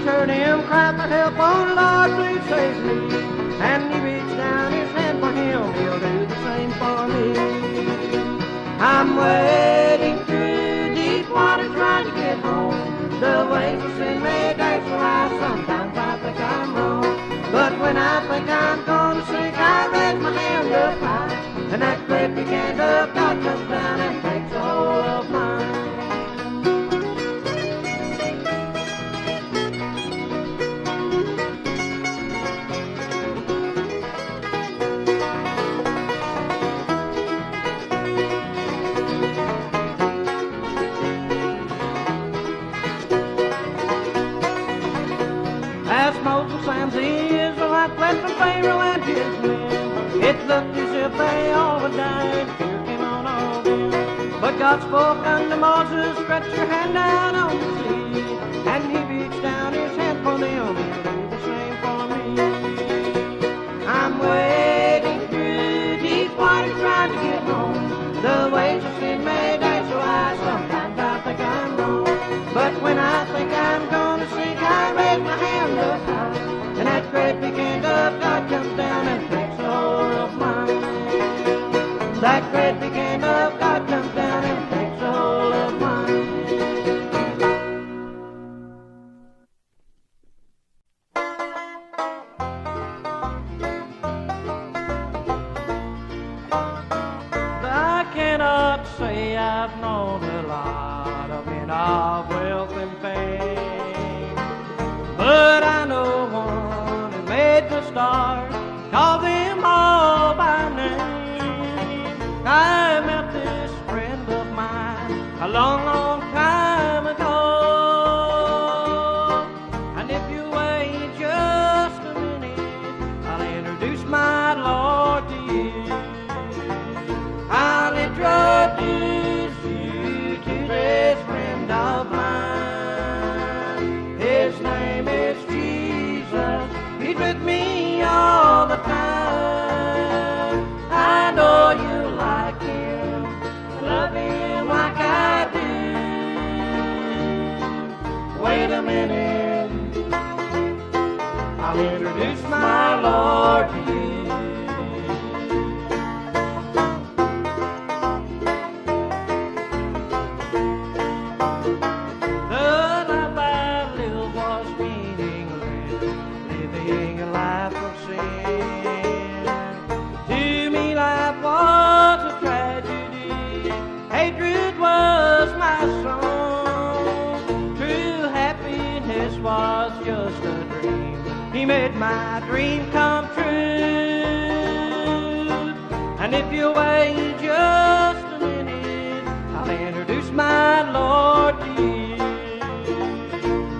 heard him cry for help, oh Lord, please save me. And he reached down his hand for him, he'll do the same for me. I'm wading through deep water trying to get home. The waves of sin may dash so high, sometimes I think I'm wrong. But when I think I'm gonna sink, I raise my hand up high, and that great big hand of God comes down and takes a hold of mine. As Moses and the Israelites fled from Pharaoh and his men, it looked as if they all would die, and fear came on all them. But God spoke unto Moses, stretch your hand down on the sea, and he reached down his hand for them, he'll do the same for me. I'm wading through deep water trying to get home. The waves of sin may dash so high, sometimes I think I'm wrong. But when I think I'm gonna sink, I raise my hand up high, and that great big hand of God comes down and takes a hold of mine. That great big hand of God comes down and takes a hold of mine. I cannot say I've known a lot of men of wealth and fame, but I know one who made the stars, called them all by name. I met this friend of mine a long, long time ago, and if you wait just a minute, I'll introduce my Lord to you. I'll introduce you to this friend of mine. His name is Jesus. He's with me all the time. I know you like him, love him like I do. Wait a minute, I'll introduce my Lord to you. Was just a dream. He made my dream come true. And if you wait just a minute, I'll introduce my Lord to you.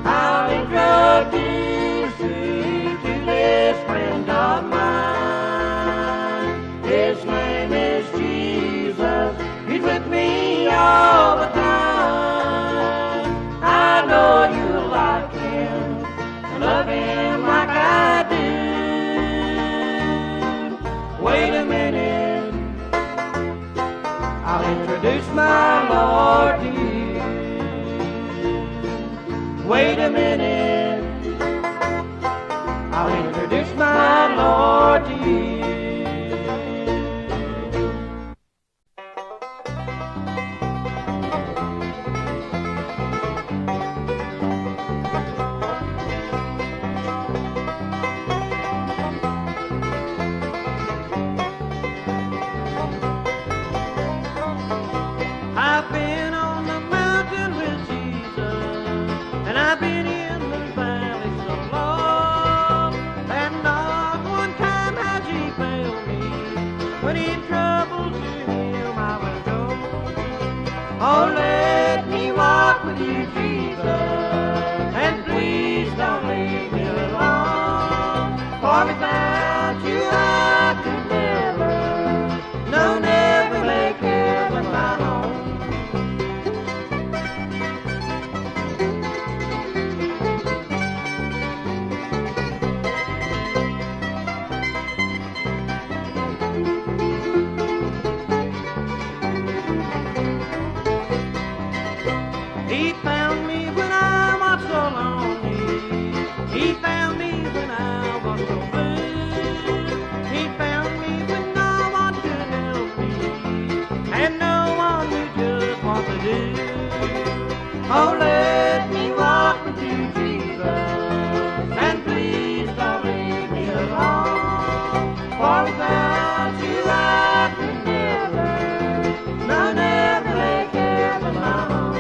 I'll introduce you to this friend of mine. His name is Jesus. He's with me all the time. I know you like him, love him like I do. Wait a minute, I'll introduce my Lord to you. Wait a minute, I'll introduce my Lord to you. I've been on the mountain with Jesus, and I've been in the valley so long, and not one time has he failed me. When in trouble to him I will go. Oh, let me walk with you, Jesus, and please don't leave me alone. For without you I could never, no, never make heaven my home. He found me when I was so lonely. Oh, let me walk with you, Jesus, and please don't leave me alone. For without you I could never, no, never make heaven my home.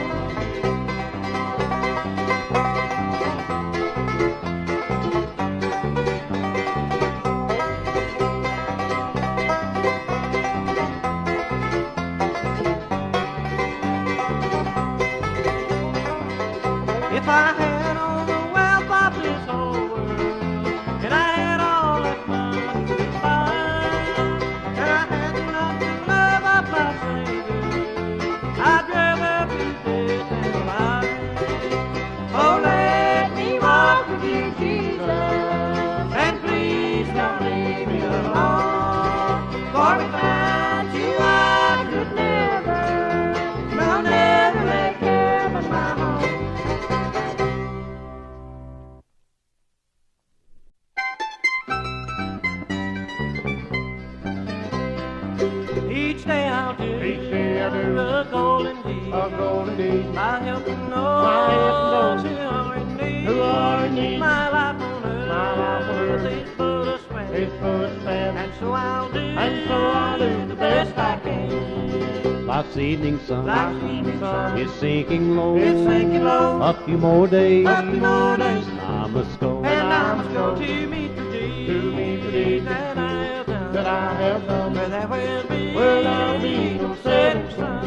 If I had all the wealth of this whole world, and I had all that money to buy, and I had enough to love of my Savior, I'd rather be dead than alive. Oh, let me walk with you, Jesus, and please don't leave me alone. For without you I could never, no, never make heaven my home. Each day I'll do a golden deed. I help to know who are in need. My life on earth is full of spend. And so I'll do the best I can. Life's evening sun is sinking low. A few more days, and I must go. To meet the deed that I have done. Where there will be no setting sun.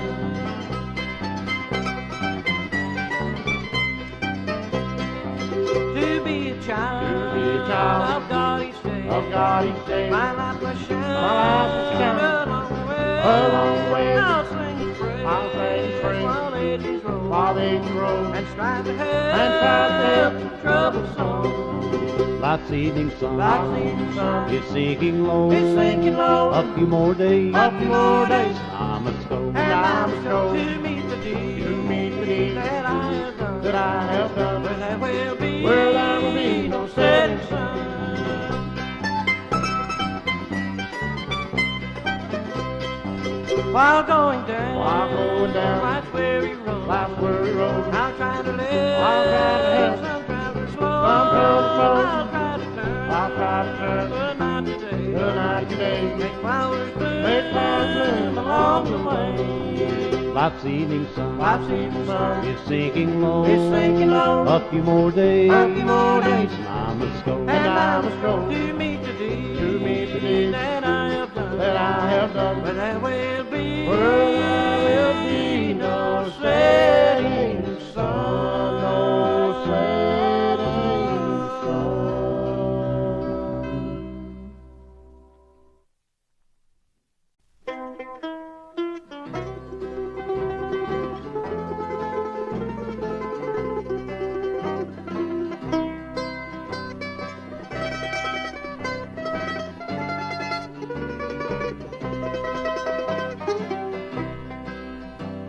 To be a child of God each day. My life must shine along the way. I'll sing His praise while ages roll, and strive to help the troubled soul. Life's evening sun is sinking low. A few more days, I must go. To meet the deed that I have done. Where there will be no setting sun. While going down life's weary road, I'll try to live some traveler's slow. I'll try to turn, but not today. Make flowers bloom along the way. Life's evening sun is sinking low. A few more days, and I must go. To meet the deed that I have done. But there will be no setting sun. No setting sun.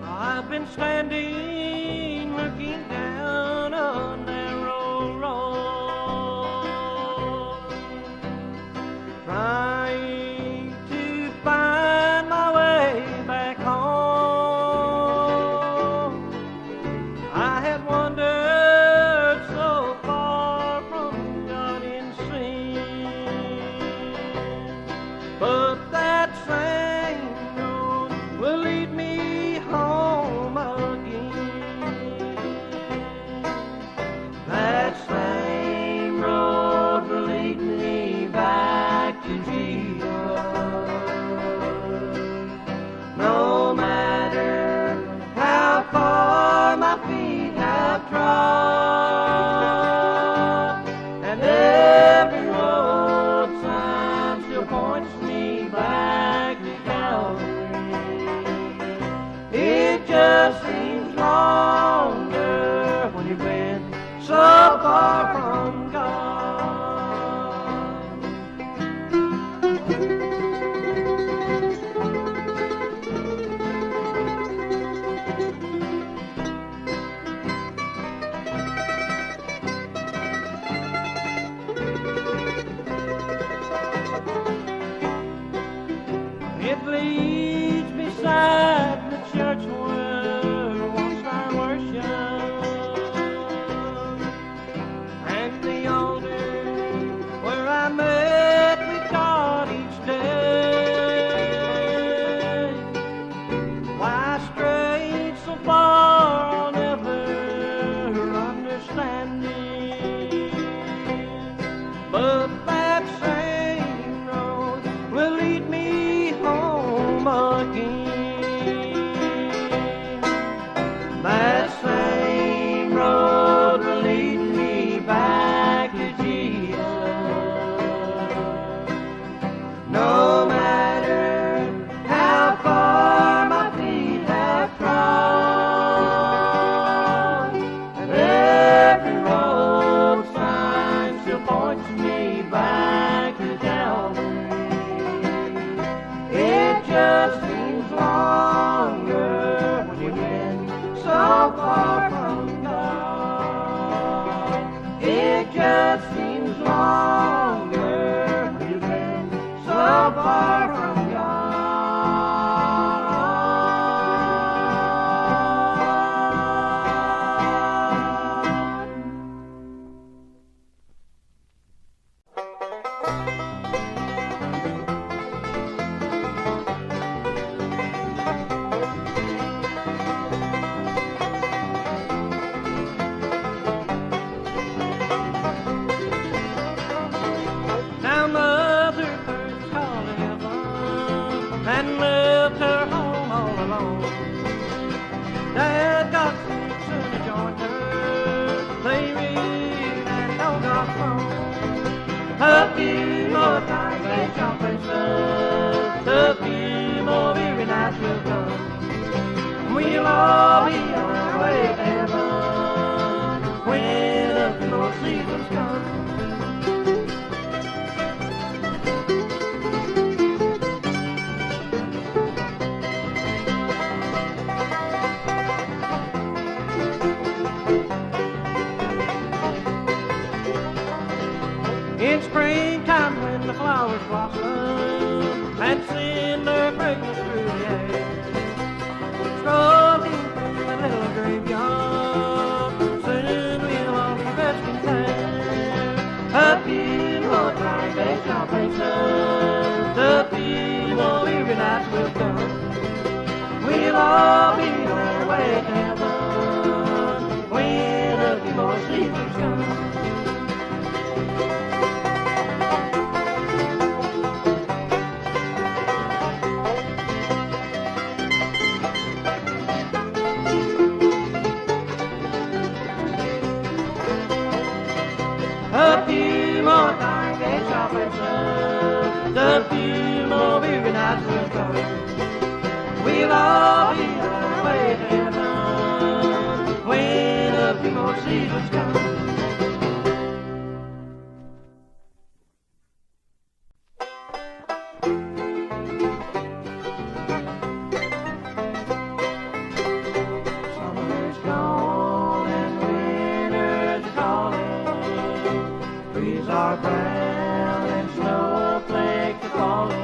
I've been standing looking down a narrow road, trying to find my way back home. I had wandered so far from God in sin, but that same road will lead me home again. but that same road will lead me home again. That same road will lead me back to Jesus. No matter how far my feet have trod, and every road sign still points me back to Calvary. It just seems longer when you've been so far from God. It just seems longer when you've been so far from God. Now Mother Earth called heaven and left her home all alone. Dad got sick, soon to join her. They read and know God's throne. A few more times they shall face us. A few more weary nights will come. We'll all be on our way to heaven when the full seasons come. In springtime when the flowers blossom and send their fragrance through the air, strolling through the little graveyard, soon we'll all be resting there. A few more times they shall face us, a few more weary nights will come. We'll all be on our way to heaven when a few more seasons come. A few more times they shall face us, a few more weary nights will come. We'll all be on our way to heaven when a few more seasons come. Summer's gone and winter's calling. Trees are brown and snowflakes are falling.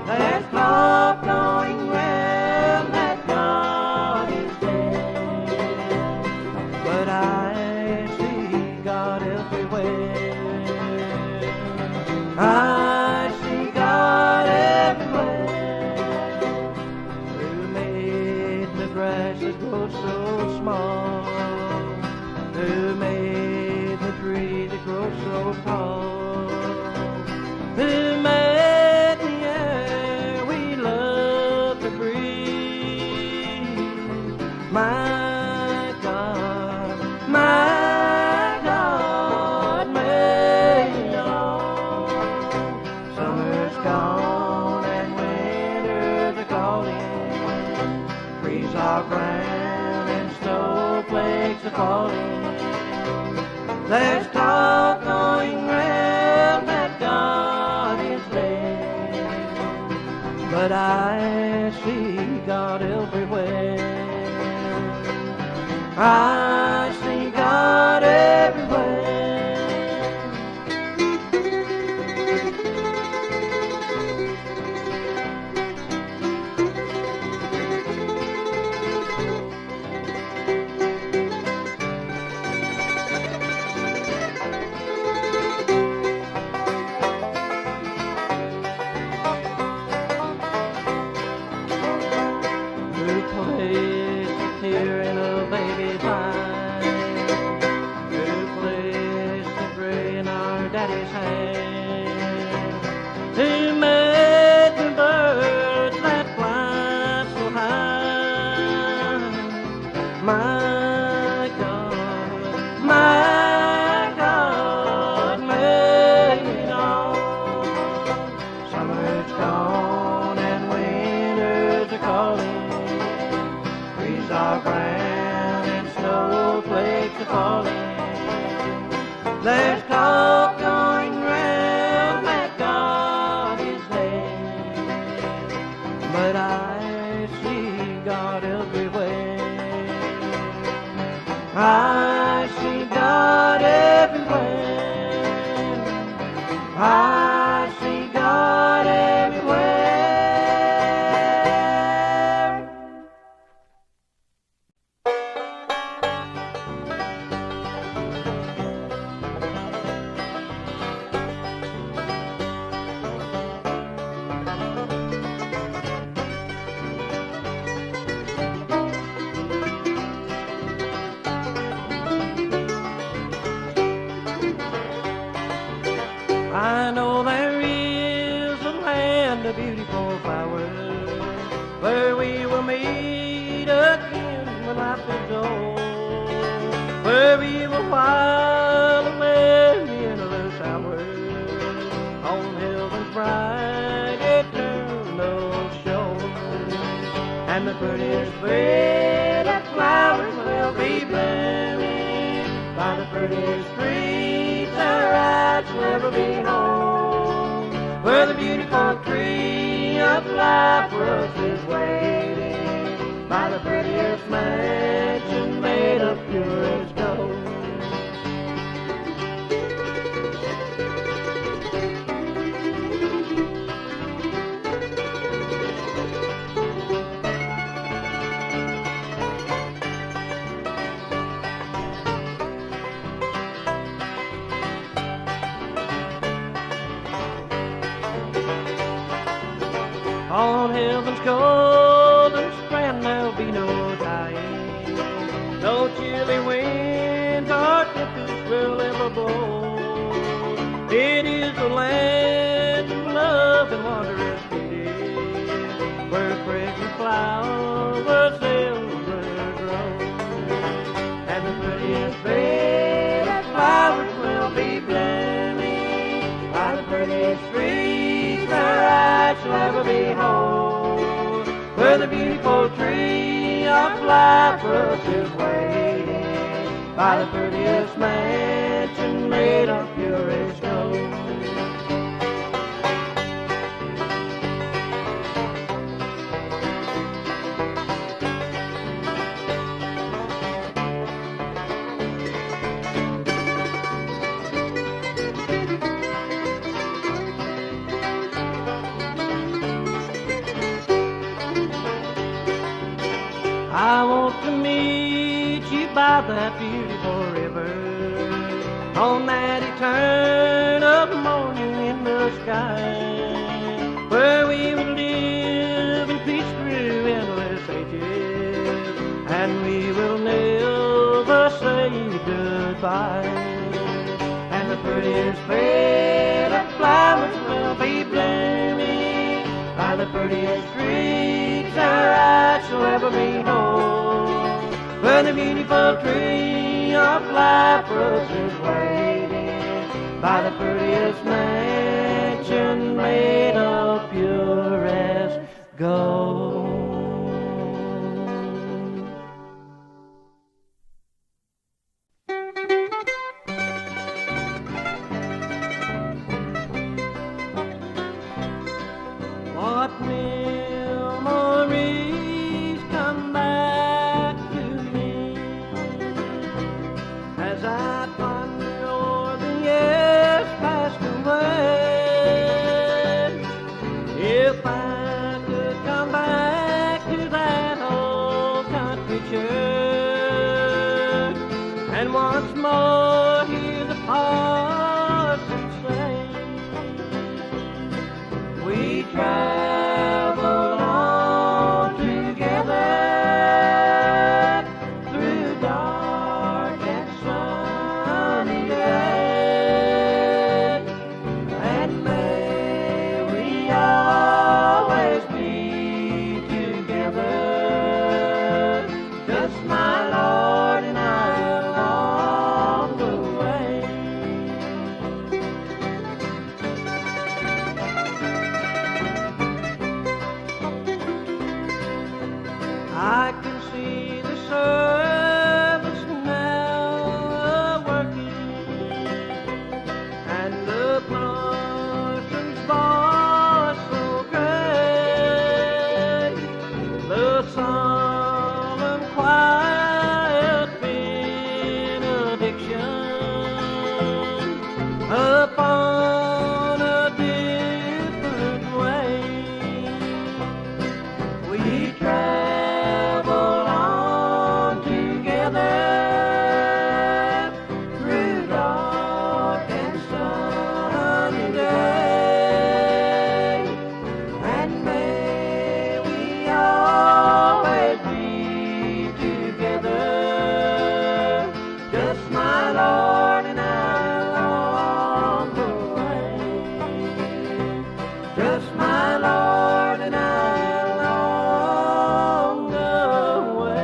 There's talk going round that God is dead, but I see God everywhere. I see God everywhere. Who made the grass that grows so small? Who made the tree that grows so tall? Who made the air we love to breathe? My God made it all. Summer's gone and winters are calling. Trees are brown and snowflakes are falling. There's talk going round that God is dead, but I see God everywhere. I see God everywhere. Who placed a tear in a baby's eye? daddy's hand. He made the birds that fly so high. My God, made it all. Summer's gone and winters are calling. Trees are brown and snowflakes are falling. There's talk going round that God is there, but I see God everywhere. I see God everywhere. I see God everywhere. I know there is a land of beautiful flowers where we will meet again when life is old, where we will while away the endless hours on heaven's bright eternal shore. And the prettiest bed of flowers will be blooming by the prettiest streets our eyes will ever behold, where the beautiful tree of life for us is waiting by the prettiest mansion made of purest gold. On heaven's golden strand there'll be no dying, no chilly winds or tempests will ever blow. It is the land of love and wondrous beauty, where fragrant flowers ever grow. And the prettiest bed of flowers will be blooming by the prettiest streets our eyes shall ever behold, where the beautiful tree of life for us is waiting by the prettiest mansion made of purest gold. I want to meet you by that beautiful river on that eternal morning in the sky, where we will live in peace through endless ages, and we will never say goodbye. And the prettiest bed of flowers will be blooming by the prettiest streets our eyes shall ever behold, where the beautiful tree of life for us is waiting by the prettiest mansion made of purest gold. What memories come back to me as I ponder o'er the years passed away. If I could come back to that old country church and once more hear the parson say, we traveled on together through dark and sunny days. upon a different way. We traveled on together through dark and sunny day, and may we always be together, just my Lord and I along the way, just my Lord and I along the way.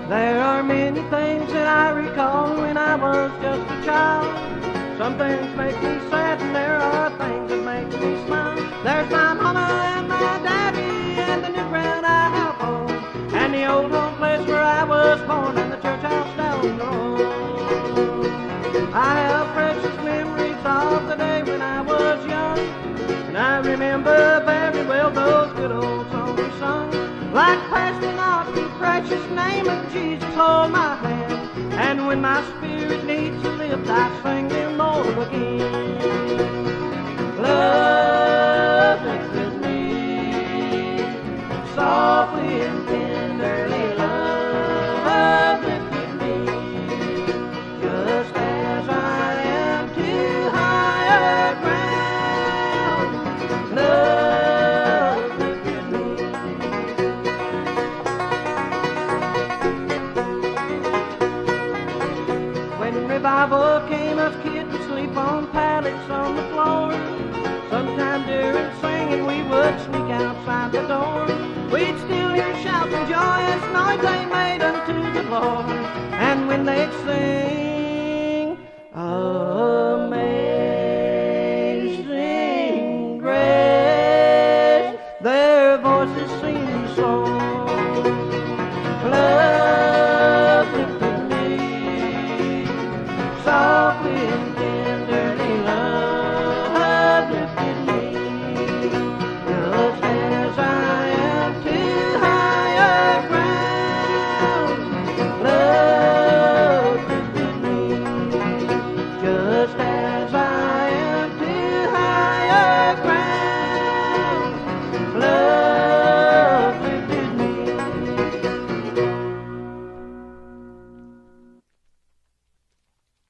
There are many things that I recall when I was just a child. Some things make me sad and there are things that make me smile. There's my mama and my daddy and the new ground I have home, and the old home place where I was born and the church house down the road. I have precious memories of the day when I was young, and I remember very well those good old songs we sung. Like Pastor Knox, the precious name of Jesus, hold my hand, and when my spirit needs a lift, I sing them over again. Love lifted me, softly and tenderly, love lifted me, just as I am to higher ground. Love lifted me. When revival came, us kids would sleep on pallets on the floor. Sometime during singing we would sneak outside the door. We'd still hear shouts and joyous noise they made unto the Lord.